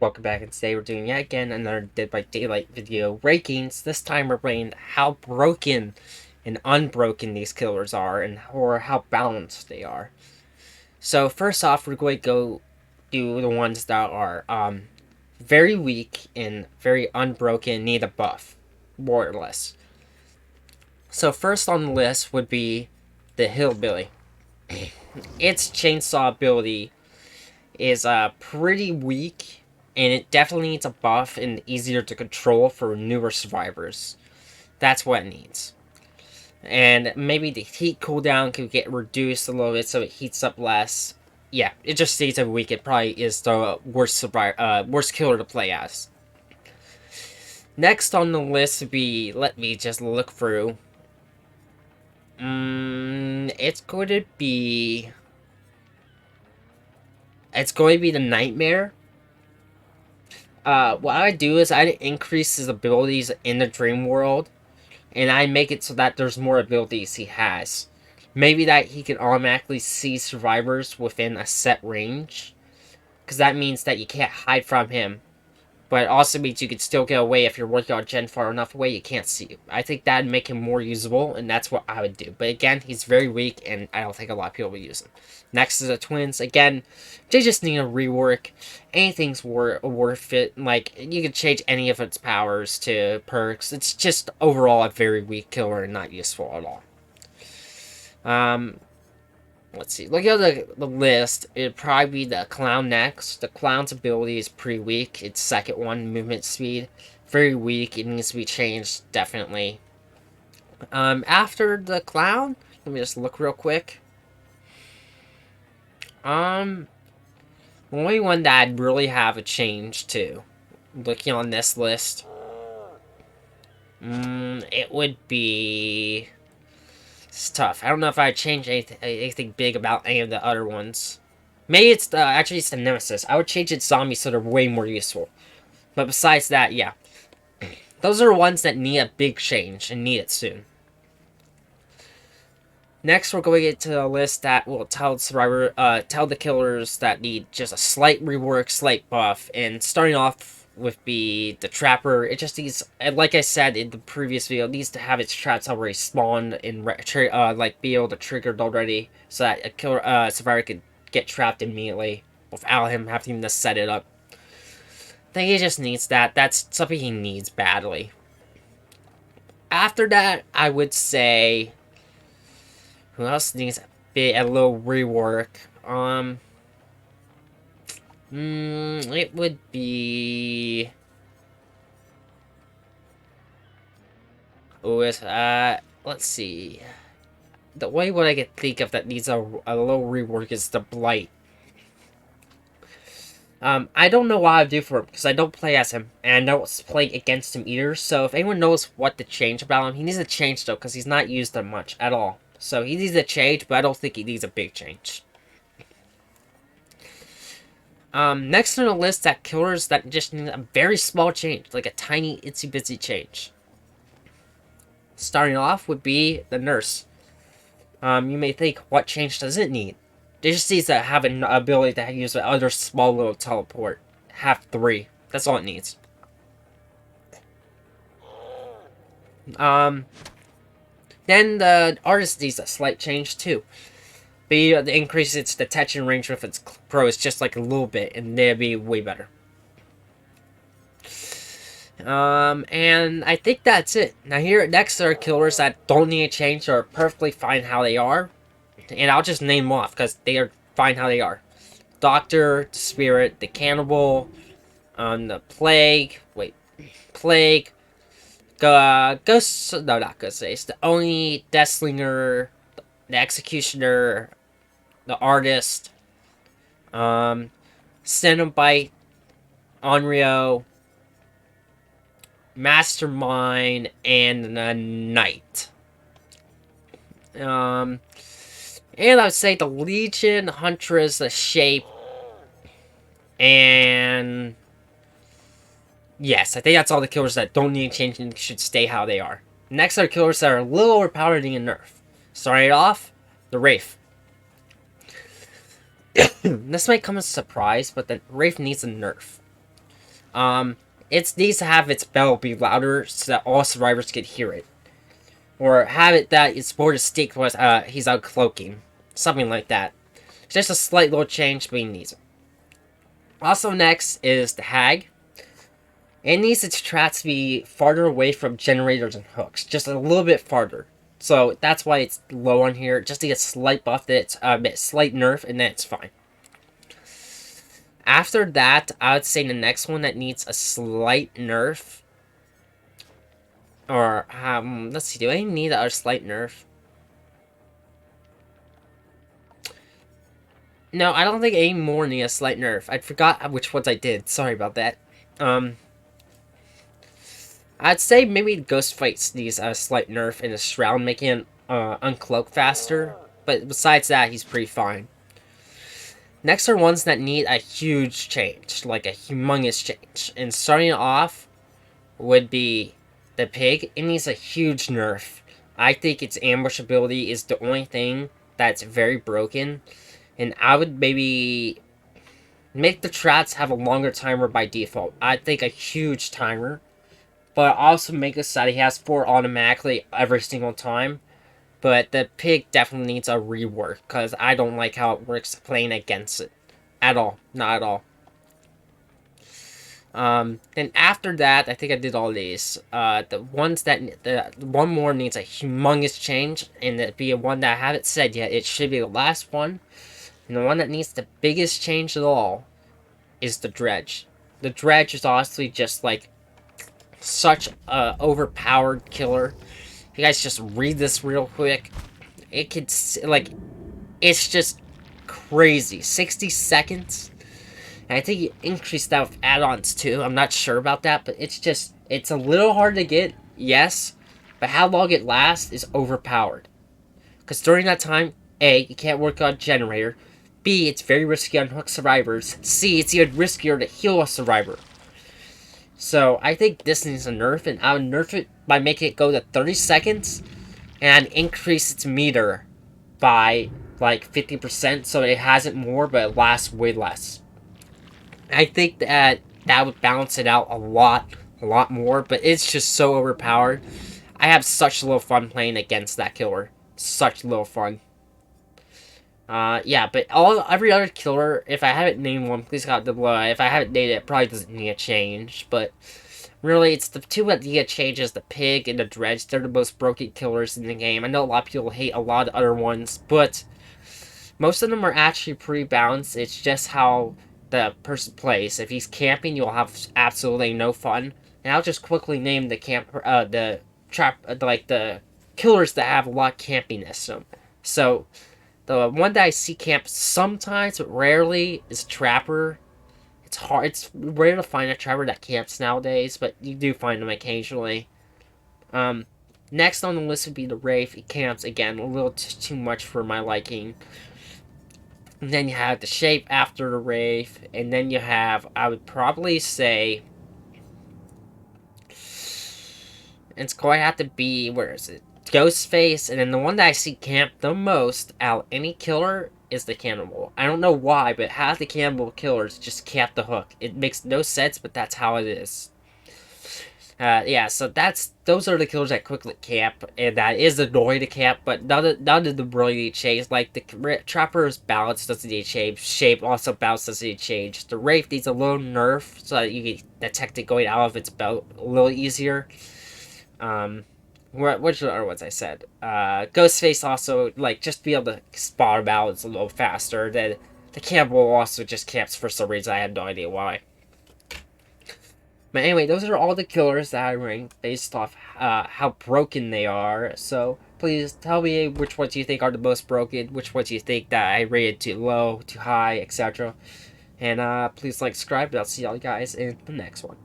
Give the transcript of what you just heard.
welcome back, and today we're doing yet again another Dead by Daylight video rankings. This time we're rating how broken and unbroken these killers are, or how balanced they are. So first off, we're going to go do the ones that are very weak and very unbroken, need a buff, more or less. So first on the list would be the Hillbilly. Its chainsaw ability is pretty weak, and it definitely needs a buff and easier to control for newer survivors. That's what it needs. And maybe the heat cooldown could get reduced a little bit so it heats up less. Yeah, it just stays a weak. It probably is the worst killer to play as. Next on the list would be, let me just look through. It's going to be the Nightmare. What I do is I increase his abilities in the dream world, and I make it so that there's more abilities he has. Maybe that he can automatically see survivors within a set range, because that means that you can't hide from him. But it also means you can still get away if you're working on Gen far enough away you can't see you. I think that'd make him more usable, and that's what I would do. But again, he's very weak, and I don't think a lot of people will use him. Next is the Twins. Again, they just need a rework. Anything's worth it. Like, you can change any of its powers to perks. It's just overall a very weak killer and not useful at all. Let's see. Look at the list. It'd probably be the Clown next. The Clown's ability is pretty weak. Its second one, movement speed, very weak. It needs to be changed, definitely. After the Clown, let me just look real quick. The only one that I'd really have a change to, looking on this list, it would be... It's tough. I don't know if I'd change anything big about any of the other ones. Maybe it's actually it's the Nemesis. I would change its zombies so they're way more useful. But besides that, yeah. Those are ones that need a big change and need it soon. Next, we're going to get to a list that will tell the killers that need just a slight rework, slight buff. And starting off with the Trapper, it just needs, like I said in the previous video, it needs to have its traps already spawned and be able to trigger it already, so that a killer survivor could get trapped immediately without him having to set it up. I think he just needs that. That's something he needs badly. After that, I would say, who else needs a little rework? It would be... let's see. The only one I could think of that needs a little rework is the Blight. I don't know what I'd do for him, because I don't play as him, and I don't play against him either, so if anyone knows what to change about him, he needs to change, though, because he's not used that much at all. So he needs a change, but I don't think he needs a big change. Next on the list, that killers that just need a very small change, like a tiny itsy bitsy change. Starting off would be the Nurse. You may think, what change does it need? It just needs to have an ability to use another small little teleport. Have 3. That's all it needs. Then the Artist needs a slight change too. Be able to increase its detection range with its pros just like a little bit, and they'd be way better. And I think that's it. Now here next are killers that don't need a change or are perfectly fine how they are. And I'll just name them off because they are fine how they are. Doctor, the Spirit, the Cannibal, the Plague, Ghost, no, not Ghostface, the Oni, Deathslinger, the Executioner, the Artist, Cenobite, Onryo, Mastermind, and the Knight. And I would say the Legion, Huntress, the Shape, and yes, I think that's all the killers that don't need changing and should stay how they are. Next are killers that are a little overpowered and nerf. Starting off, the Wraith. This might come as a surprise, but the Wraith needs a nerf. It needs to have its bell be louder so that all survivors can hear it. Or have it that it's more distinct was he's out cloaking. Something like that. Just a slight little change between these. Also next is the hag. It needs its traps to be farther away from generators and hooks. Just a little bit farther. So that's why it's low on here. Just to get a slight buff, that it's a slight nerf, and then it's fine. After that, I would say the next one that needs a slight nerf. Or, let's see, do I need a slight nerf? No, I don't think any more need a slight nerf. I forgot which ones I did. Sorry about that. I'd say maybe Ghost Fights needs a slight nerf in the Shroud, making him uncloak faster. But besides that, he's pretty fine. Next are ones that need a huge change, like a humongous change. And starting off would be the pig. It needs a huge nerf. I think its ambush ability is the only thing that's very broken. And I would maybe make the traps have a longer timer by default. I think a huge timer. But also make it so that he has 4 automatically every single time. But the pig definitely needs a rework, because I don't like how it works playing against it. At all. Not at all. Then after that, I think I did all these. The ones that... one more needs a humongous change, and it'd be one that I haven't said yet. It should be the last one. And the one that needs the biggest change at all is the dredge. The dredge is honestly just like such a overpowered killer. If you guys just read this real quick, it could, like, it's just crazy. 60 seconds. And I think you increased that with add-ons too. I'm not sure about that, but it's a little hard to get, yes, but how long it lasts is overpowered. Because during that time, A, you can't work on generator. B, it's very risky on hook survivors. C, it's even riskier to heal a survivor. So, I think this needs a nerf, and I would nerf it by making it go to 30 seconds, and increase its meter by, like, 50%, so it has it more, but it lasts way less. I think that would balance it out a lot more, but it's just so overpowered. I have such little fun playing against that killer. Such little fun. Yeah, but every other killer, if I haven't named one, please comment below. If I haven't named it, it probably doesn't need a change, but really, it's the two that need a change is the pig and the dredge. They're the most broken killers in the game. I know a lot of people hate a lot of other ones, but most of them are actually pretty balanced. It's just how the person plays. If he's camping, you'll have absolutely no fun. And I'll just quickly name the the killers that have a lot of campiness. So the one that I see camp sometimes, but rarely, is Trapper. It's hard. It's rare to find a Trapper that camps nowadays, but you do find them occasionally. Next on the list would be the Wraith. He camps, again, a little too much for my liking. And then you have the Shape after the Wraith. And then you have, I would probably say, it's going to have to be, where is it? Ghostface, and then the one that I see camp the most out any killer is the Cannibal. I don't know why, but half the Cannibal killers just camp the hook. It makes no sense, but that's how it is. Yeah, so those are the killers that quickly camp, and that is annoying to camp, but none of them really need change. Like, the Trapper's balance doesn't need change. Shape also balance doesn't need change. The Wraith needs a little nerf, so that you can detect it going out of its belt a little easier. Which are the other ones I said? Ghostface also, like, just be able to spot a balance a little faster. Then the Cannibal also just camps for some reason. I have no idea why. But anyway, those are all the killers that I ranked based off how broken they are. So please tell me which ones you think are the most broken, which ones you think that I rated too low, too high, etc. And please like, subscribe, and I'll see y'all guys in the next one.